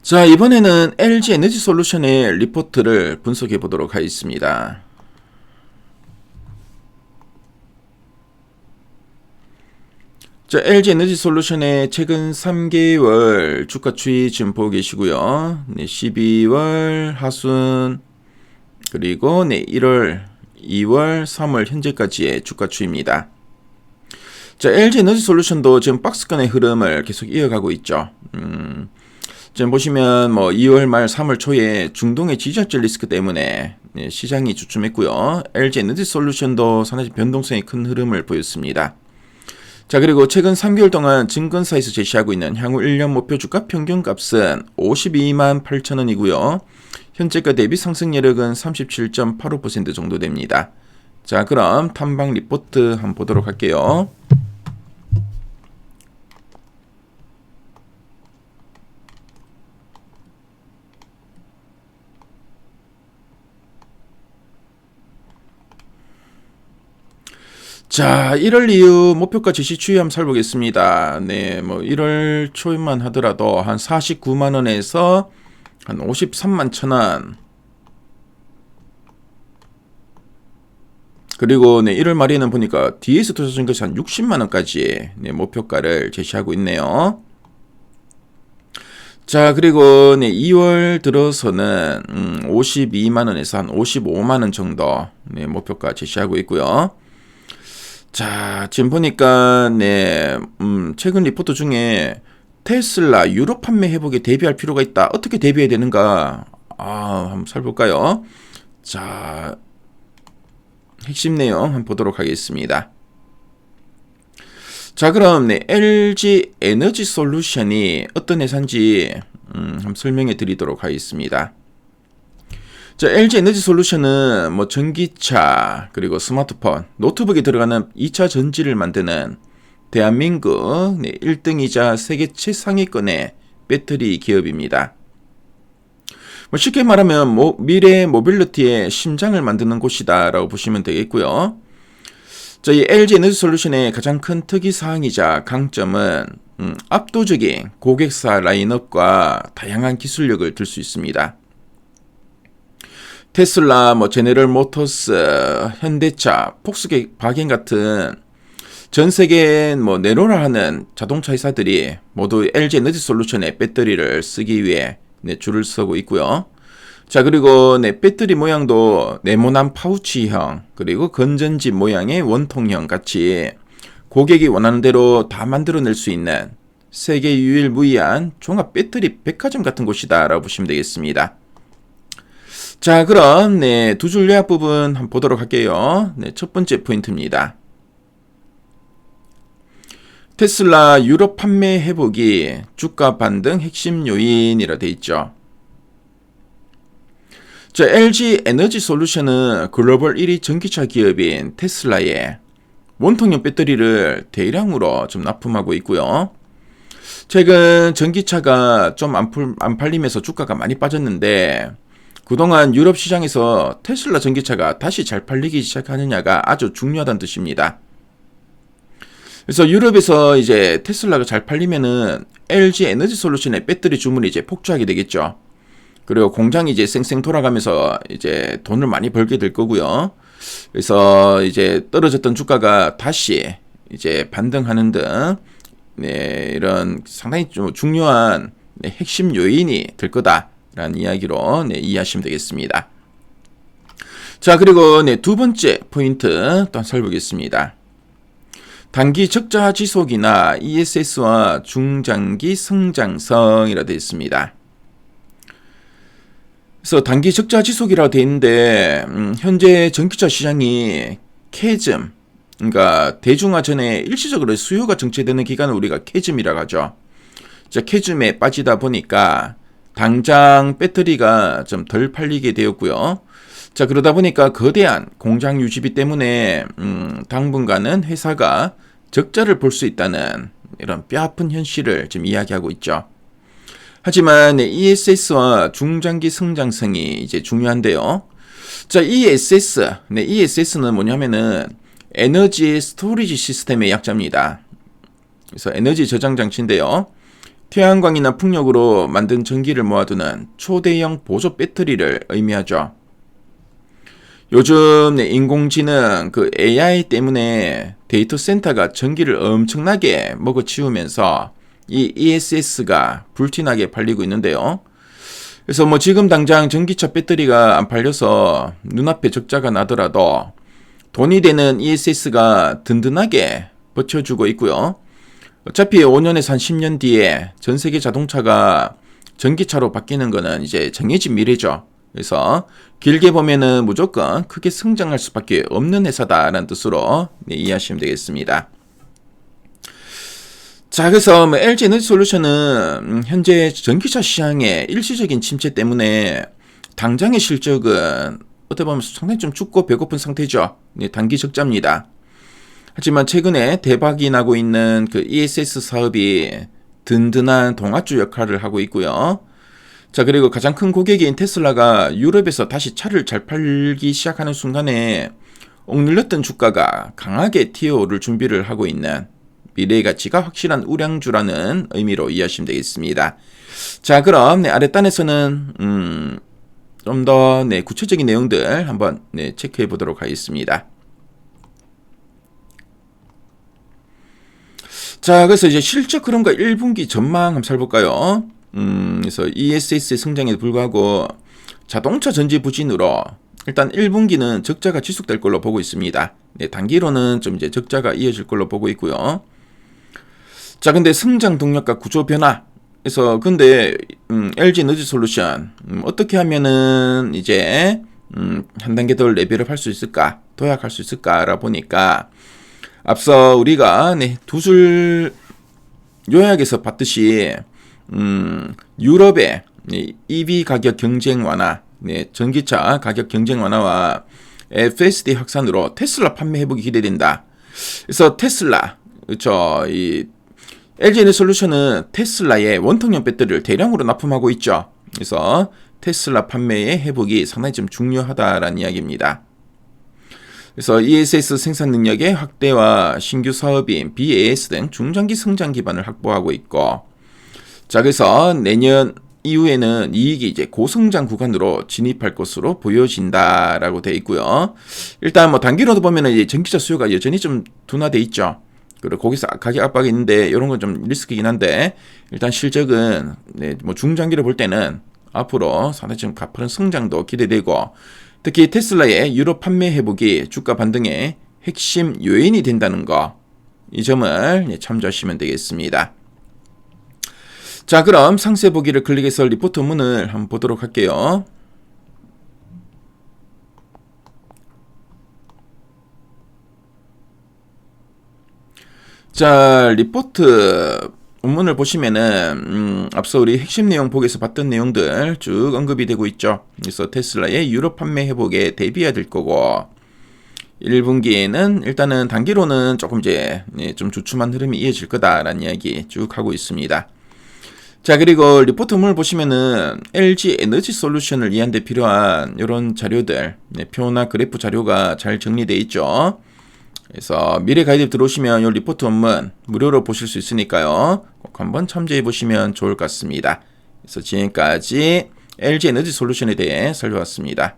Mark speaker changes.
Speaker 1: 자, 이번에는 LG 에너지 솔루션의 리포트를 분석해 보도록 하겠습니다. 자, LG 에너지 솔루션의 최근 3개월 주가 추이 지금 보고 계시고요. 12월 하순 그리고 1월, 2월, 3월 현재까지의 주가 추이입니다. 자, LG 에너지 솔루션도 지금 박스권의 흐름을 계속 이어가고 있죠. 지금 보시면 2월 말 3월 초에 중동의 지정학적 리스크 때문에 시장이 주춤했고요. LG 에너지 솔루션도 상당히 변동성이 큰 흐름을 보였습니다. 자, 그리고 최근 3개월 동안 증권사에서 제시하고 있는 향후 1년 목표 주가 평균값은 52만 8천 원이고요. 현재가 대비 상승 여력은 37.85% 정도 됩니다. 자, 그럼 탐방 리포트 한번 보도록 할게요. 자, 1월 이후 목표가 제시 추이 한번 살펴보겠습니다. 1월 초에만 하더라도 한 49만원에서 한 53만 천원. 그리고 1월 말에는 보니까 DS 투자증권이 한 60만원까지 목표가를 제시하고 있네요. 자, 그리고 2월 들어서는 52만원에서 한 55만원 정도 목표가 제시하고 있고요. 자, 지금 보니까 최근 리포트 중에 테슬라 유럽 판매 회복에 대비할 필요가 있다. 어떻게 대비해야 되는가? 한번 살펴볼까요? 자, 핵심 내용 한번 보도록 하겠습니다. 자, 그럼 LG 에너지 솔루션이 어떤 회사인지 한번 설명해 드리도록 하겠습니다. 자, LG 에너지 솔루션은 전기차, 그리고 스마트폰, 노트북에 들어가는 2차 전지를 만드는 대한민국 1등이자 세계 최상위권의 배터리 기업입니다. 쉽게 말하면 미래 모빌리티의 심장을 만드는 곳이다 라고 보시면 되겠고요. 자, 이 LG 에너지 솔루션의 가장 큰 특이사항이자 강점은 압도적인 고객사 라인업과 다양한 기술력을 들 수 있습니다. 테슬라, 제네럴 모터스, 현대차, 폭스바겐 같은 전 세계 내로라 하는 자동차 회사들이 모두 LG 에너지 솔루션의 배터리를 쓰기 위해 줄을 서고 있고요. 자, 그리고 배터리 모양도 네모난 파우치형, 그리고 건전지 모양의 원통형 같이 고객이 원하는 대로 다 만들어낼 수 있는 세계 유일무이한 종합 배터리 백화점 같은 곳이다 라고 보시면 되겠습니다. 자, 그럼 두 줄 요약 부분 한번 보도록 할게요. 첫 번째 포인트입니다. 테슬라 유럽 판매 회복이 주가 반등 핵심 요인이라 되어 있죠. 자, LG 에너지 솔루션은 글로벌 1위 전기차 기업인 테슬라에 원통형 배터리를 대량으로 좀 납품하고 있고요. 최근 전기차가 좀 안 팔리면서 주가가 많이 빠졌는데 그동안 유럽 시장에서 테슬라 전기차가 다시 잘 팔리기 시작하느냐가 아주 중요하다는 뜻입니다. 그래서 유럽에서 이제 테슬라가 잘 팔리면은 LG 에너지 솔루션의 배터리 주문이 이제 폭주하게 되겠죠. 그리고 공장이 이제 쌩쌩 돌아가면서 이제 돈을 많이 벌게 될 거고요. 그래서 이제 떨어졌던 주가가 다시 이제 반등하는 등 이런 상당히 좀 중요한 핵심 요인이 될 거다. 라는 이야기로 이해하시면 되겠습니다. 자, 그리고 두 번째 포인트 또 살펴보겠습니다. 단기 적자 지속이나 ESS와 중장기 성장성이라 되어 있습니다. 그래서 단기 적자 지속이라고 되어 있는데 현재 전기차 시장이 캐즘, 그러니까 대중화 전에 일시적으로 수요가 정체되는 기간을 우리가 캐즘이라고 하죠. 자, 캐즘에 빠지다 보니까 당장 배터리가 좀 덜 팔리게 되었고요. 자, 그러다 보니까 거대한 공장 유지비 때문에 당분간은 회사가 적자를 볼 수 있다는 이런 뼈아픈 현실을 지금 이야기하고 있죠. 하지만 ESS와 중장기 성장성이 이제 중요한데요. 자, ESS는 뭐냐면은 에너지 스토리지 시스템의 약자입니다. 그래서 에너지 저장 장치인데요. 태양광이나 풍력으로 만든 전기를 모아두는 초대형 보조 배터리를 의미하죠. 요즘 인공지능 AI 때문에 데이터 센터가 전기를 엄청나게 먹어치우면서 이 ESS가 불티나게 팔리고 있는데요. 그래서 지금 당장 전기차 배터리가 안 팔려서 눈앞에 적자가 나더라도 돈이 되는 ESS가 든든하게 버텨주고 있고요. 어차피 5년에서 한 10년 뒤에 전 세계 자동차가 전기차로 바뀌는 거는 이제 정해진 미래죠. 그래서 길게 보면은 무조건 크게 성장할 수밖에 없는 회사다라는 뜻으로 이해하시면 되겠습니다. 자, 그래서 LG 에너지솔루션은 현재 전기차 시장의 일시적인 침체 때문에 당장의 실적은 어떻게 보면 상당히 좀 춥고 배고픈 상태죠. 단기 적자입니다. 하지만 최근에 대박이 나고 있는 ESS 사업이 든든한 동아줄 역할을 하고 있고요. 자, 그리고 가장 큰 고객인 테슬라가 유럽에서 다시 차를 잘 팔기 시작하는 순간에 억눌렸던 주가가 강하게 튀어오를 준비를 하고 있는 미래의 가치가 확실한 우량주라는 의미로 이해하시면 되겠습니다. 자, 그럼 아랫단에서는 좀 더 구체적인 내용들 한번 체크해 보도록 하겠습니다. 자, 그래서 이제 실적 흐름과 1분기 전망 한번 살펴볼까요? 그래서 ESS의 성장에 불구하고 자동차 전지 부진으로 일단 1분기는 적자가 지속될 걸로 보고 있습니다. 단기로는 좀 이제 적자가 이어질 걸로 보고 있고요. 자, 근데 성장 동력과 구조 변화. 그래서 근데 LG 에너지솔루션 어떻게 하면은 이제 한 단계 더 레벨업 할 수 있을까? 도약할 수 있을까라 보니까 앞서 우리가 두 줄 요약에서 봤듯이 유럽의 EV 가격 경쟁 완화, 전기차 가격 경쟁 완화와 FSD 확산으로 테슬라 판매 회복이 기대된다. 그래서 테슬라, 그렇죠. 이 LG 에너지솔루션은 테슬라의 원통형 배터리를 대량으로 납품하고 있죠. 그래서 테슬라 판매의 회복이 상당히 좀 중요하다라는 이야기입니다. 그래서 ESS 생산 능력의 확대와 신규 사업인 BAS 등 중장기 성장 기반을 확보하고 있고, 자, 그래서 내년 이후에는 이익이 이제 고성장 구간으로 진입할 것으로 보여진다라고 되어 있고요. 일단 단기로도 보면은 이제 전기차 수요가 여전히 좀 둔화돼 있죠. 그리고 거기서 가격 압박이 있는데 이런 건 좀 리스크이긴 한데 일단 실적은 중장기로 볼 때는 앞으로 상당히 좀 가파른 성장도 기대되고, 특히 테슬라의 유럽 판매 회복이 주가 반등의 핵심 요인이 된다는 거, 이 점을 참조하시면 되겠습니다. 자, 그럼 상세 보기를 클릭해서 리포트 문을 한번 보도록 할게요. 자, 리포트 원문을 보시면은 앞서 우리 핵심 내용 보기에서 봤던 내용들 쭉 언급이 되고 있죠. 그래서 테슬라의 유럽 판매 회복에 대비해야 될 거고, 1분기에는 일단은 단기로는 조금 이제 좀 주춤한 흐름이 이어질 거다라는 이야기 쭉 하고 있습니다. 자, 그리고 리포트문을 보시면은 LG 에너지 솔루션을 이해하는 데 필요한 이런 자료들, 표나 그래프 자료가 잘 정리되어 있죠. 그래서 미래 가이드 들어오시면 이 리포트 원문 무료로 보실 수 있으니까요. 꼭 한번 참조해 보시면 좋을 것 같습니다. 그래서 지금까지 LG 에너지 솔루션에 대해 살펴봤습니다.